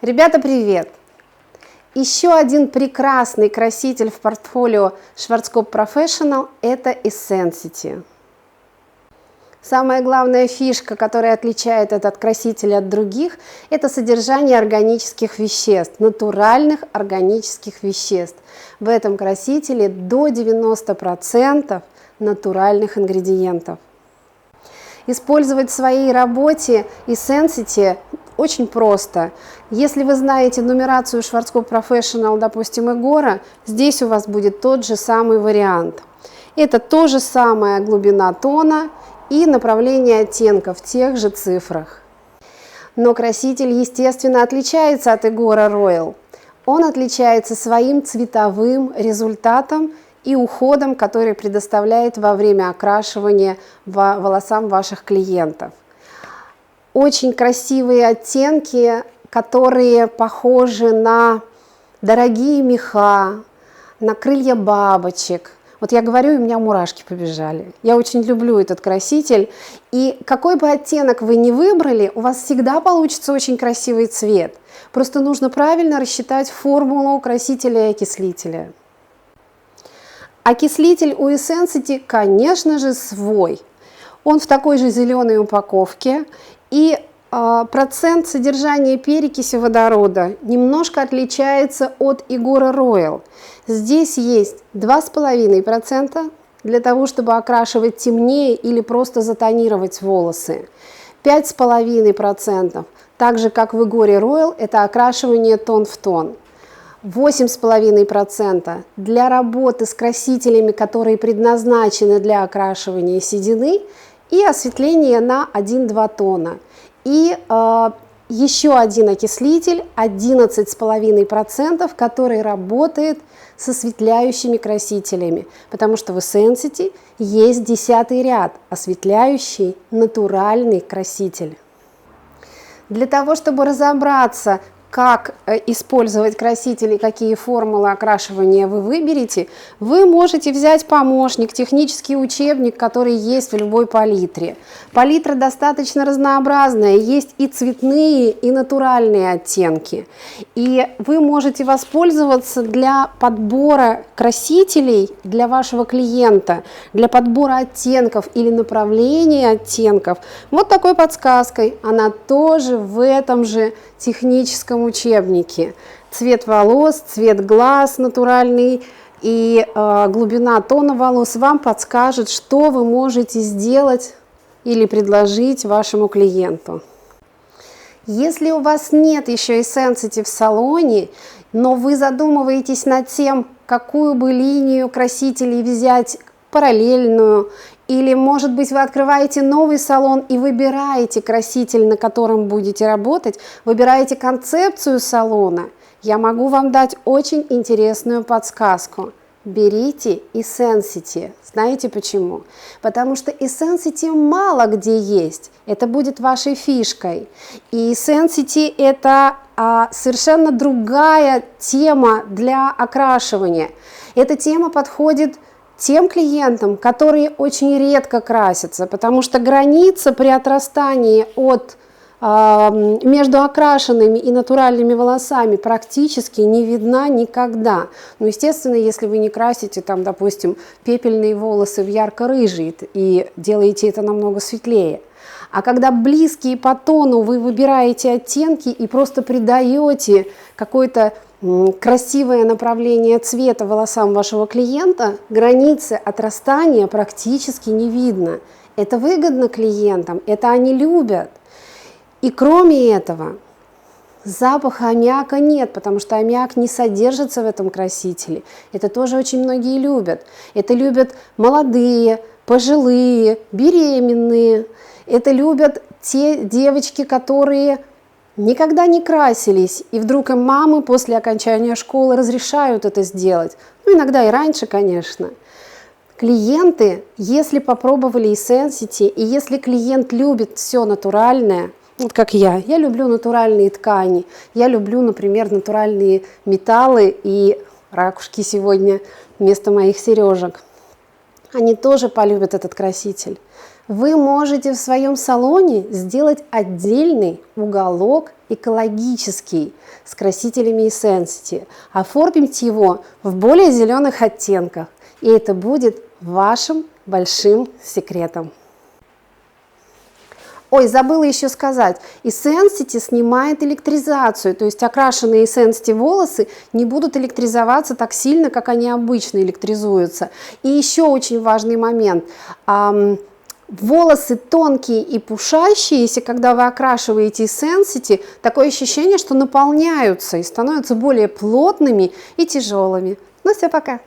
Ребята, привет! Еще один прекрасный краситель в портфолио Schwarzkopf Professional – это Essensity. Самая главная фишка, которая отличает этот краситель от других, это содержание органических веществ, натуральных органических веществ. В этом красителе до 90% натуральных ингредиентов. Использовать в своей работе Essensity очень просто. Если вы знаете нумерацию Schwarzkopf Professional, допустим, Игора, здесь у вас будет тот же самый вариант. Это то же самая глубина тона и направление оттенков в тех же цифрах. Но краситель, естественно, отличается от Igora Royal. Он отличается своим цветовым результатом и уходом, который предоставляет во время окрашивания волосам ваших клиентов. Очень красивые оттенки, которые похожи на дорогие меха, на крылья бабочек. Вот я говорю, и у меня мурашки побежали. Я очень люблю этот краситель. И какой бы оттенок вы ни выбрали, у вас всегда получится очень красивый цвет. Просто нужно правильно рассчитать формулу красителя и окислителя. Окислитель у Essensity, конечно же, свой. Он в такой же зеленой упаковке. И процент содержания перекиси водорода немножко отличается от Igora Royal. Здесь есть 2,5% для того, чтобы окрашивать темнее или просто затонировать волосы. 5,5%, так же как в Igora Royal, это окрашивание тон в тон. 8,5% для работы с красителями, которые предназначены для окрашивания седины, и осветление на 1-2 тона. И еще один окислитель, 11,5%, который работает с осветляющими красителями, потому что в Essensity есть 10-й ряд, осветляющий натуральный краситель. Для того, чтобы разобраться, как использовать красители, какие формулы окрашивания вы выберете, вы можете взять помощник, технический учебник, который есть в любой палитре. Палитра достаточно разнообразная, есть и цветные, и натуральные оттенки. И вы можете воспользоваться для подбора красителей для вашего клиента, для подбора оттенков или направления оттенков вот такой подсказкой. Она тоже в этом же техническом учебнике. Цвет волос, цвет глаз натуральный и глубина тона волос вам подскажет, что вы можете сделать или предложить вашему клиенту. Если у вас нет еще Essensity в салоне, но вы задумываетесь над тем, какую бы линию красителей взять параллельную, или, может быть, вы открываете новый салон и выбираете краситель, на котором будете работать, выбираете концепцию салона, я могу вам дать очень интересную подсказку. Берите Essensity. Знаете почему? Потому что Essensity мало где есть. Это будет вашей фишкой. И Essensity – это совершенно другая тема для окрашивания. Эта тема подходит тем клиентам, которые очень редко красятся, потому что граница при отрастании между окрашенными и натуральными волосами практически не видна никогда. Ну, естественно, если вы не красите, там, допустим, пепельные волосы в ярко-рыжий и делаете это намного светлее. А когда близкие по тону вы выбираете оттенки и просто придаете какое-то красивое направление цвета волосам вашего клиента, границы отрастания практически не видно. Это выгодно клиентам, это они любят. И кроме этого, запаха аммиака нет, потому что аммиак не содержится в этом красителе. Это тоже очень многие любят. Это любят молодые, пожилые, беременные. Это любят те девочки, которые никогда не красились, и вдруг им мамы после окончания школы разрешают это сделать. Ну, иногда и раньше, конечно. Клиенты, если попробовали Essensity, и если клиент любит все натуральное, вот как я люблю натуральные ткани, я люблю, например, натуральные металлы и ракушки сегодня вместо моих сережек. Они тоже полюбят этот краситель. Вы можете в своем салоне сделать отдельный уголок экологический, с красителями Essensity. Оформите его в более зеленых оттенках, и это будет вашим большим секретом. Ой, забыла еще сказать, Essensity снимает электризацию, то есть окрашенные Essensity волосы не будут электризоваться так сильно, как они обычно электризуются. И еще очень важный момент. Волосы тонкие и пушащиеся, когда вы окрашиваете Essensity, такое ощущение, что наполняются и становятся более плотными и тяжелыми. Ну все, пока!